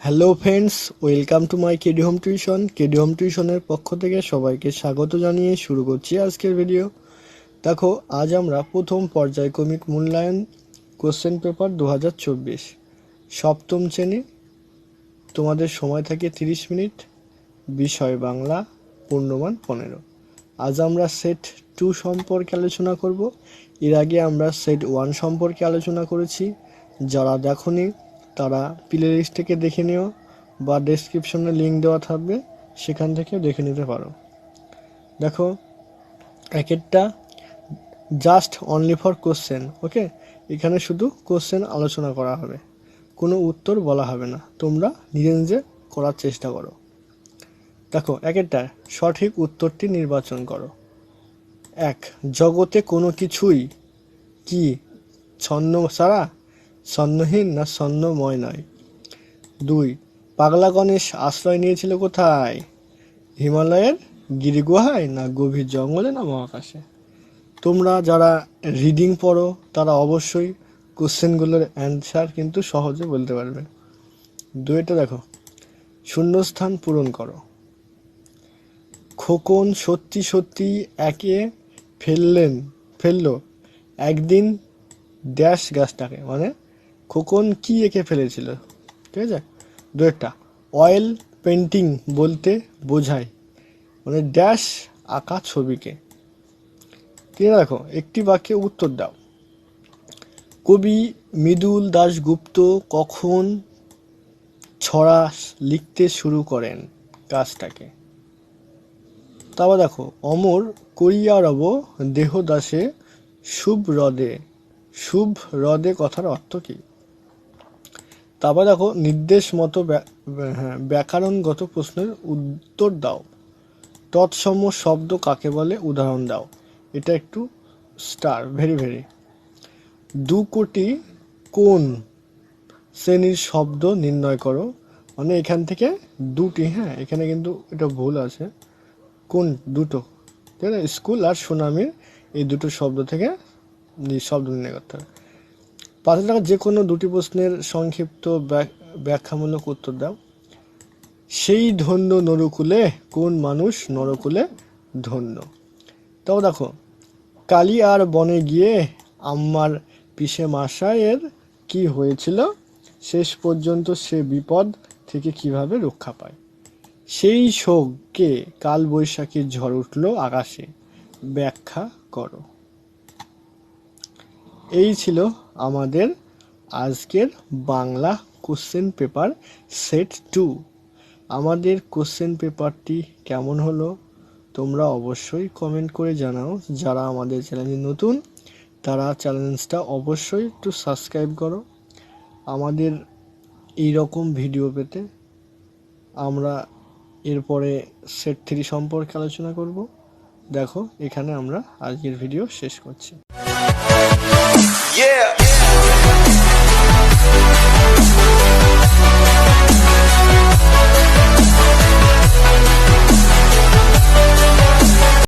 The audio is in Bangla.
Hello friends, welcome to my KD home tuition. KD home টিউশনের পক্ষ থেকে সবাইকে স্বাগত জানিয়ে শুরু করছি আজকের ভিডিও। দেখো, আজ আমরা প্রথম পর্যায়ক্রমিক মূল্যায়ন কোশ্চেন পেপার 2024 সপ্তম শ্রেণী। তোমাদের সময় থাকে 30 মিনিট, বিষয় বাংলা, পূর্ণমান 15। আজ আমরা সেট 2 সম্পর্কে আলোচনা করব। এর আগে আমরা সেট 1 সম্পর্কে আলোচনা করেছি। যারা দেখোনি তারা প্লে লিস্ট থেকে দেখে নিও বা ডেসক্রিপশনে লিঙ্ক দেওয়া থাকবে, সেখান থেকে দেখে নিতে পারো। দেখো, এক একটা জাস্ট অনলি ফর কোশ্চেন, ওকে। এখানে শুধু কোশ্চেন আলোচনা করা হবে, কোনো উত্তর বলা হবে না। তোমরা নিজে নিজে করার চেষ্টা করো। দেখো, এক একটা সঠিক উত্তরটি নির্বাচন করো। 1. জগতে কোনো কিছুই কি ছন্ন ছাড়া, ছন্নহীন না ছন্নময় নয়? 2. পাগলা গণেশ আশ্রয় নিয়েছিল কোথায়? হিমালয়ের গিরিগুহায় না গভীর জঙ্গলে না মহাকাশে? তোমরা যারা রিডিং পড়ো তারা অবশ্যই কোশ্চেনগুলোর অ্যান্সার কিন্তু সহজে বলতে পারবে। 2টা দেখো, শূন্যস্থান পূরণ করো। খোকন সত্যি সত্যি একে ফেললো একদিন ড্যাশ গাছটাকে, মানে খোকন কি এঁকে ফেলেছিল, ঠিক আছে। 2টা, অয়েল পেন্টিং বলতে বোঝায়, মানে ড্যাশ আঁকা ছবিকে। 3 দেখো, একটি বাক্যে উত্তর দাও। কবি মৃদুল দাশগুপ্ত কখন ছড়া লিখতে শুরু করেন কাজটাকে? তারপর দেখো, অমর করিয়া রব দেহদাসে শুভ হ্রদে কথার অর্থ কী? তারপর দেখো, নির্দেশ মতো ব্যাকরণগত প্রশ্নের উত্তর দাও। তৎসম শব্দ কাকে বলে, উদাহরণ দাও। এটা একটু স্টার, ভেরি ভেরি। 2 কোটি কোন শ্রেণীর শব্দ নির্ণয় করো, মানে এখান থেকে দুটি, এখানে কিন্তু এটা ভুল আছে। কোন দুটো, ঠিক আছে, স্কুল আর সুনামির এই দুটো শব্দ থেকে শব্দ নির্ণয় করতে হবে। 5 টাকা যে কোনো দুটি প্রশ্নের সংক্ষিপ্ত ব্যাখ্যামূলক উত্তর দাও। সেই ধন্য নরকুলে, কোন মানুষ নরকুলে ধন্য? তাও দেখো, কালী আর বনে গিয়ে আমার পিসে মশাইয়ের কি হয়েছিল, শেষ পর্যন্ত সে বিপদ থেকে কিভাবে রক্ষা পায়? সেই শোকে কাল বৈশাখীর ঝড় উঠল আকাশে, ব্যাখ্যা করো। এই ছিল আমাদের আজকের বাংলা কোশ্চেন পেপার সেট 2। আমাদের কোশ্চেন পেপারটি কেমন হলো তোমরা অবশ্যই কমেন্ট করে জানাও। যারা আমাদের চ্যানেলে নতুন তারা চ্যানেলটা অবশ্যই একটু সাবস্ক্রাইব করো। আমাদের এই রকম ভিডিও পেতে আমরা এরপরে সেট 3 সম্পর্কে আলোচনা করব। দেখো, এখানে আমরা আজকের ভিডিও শেষ করছি।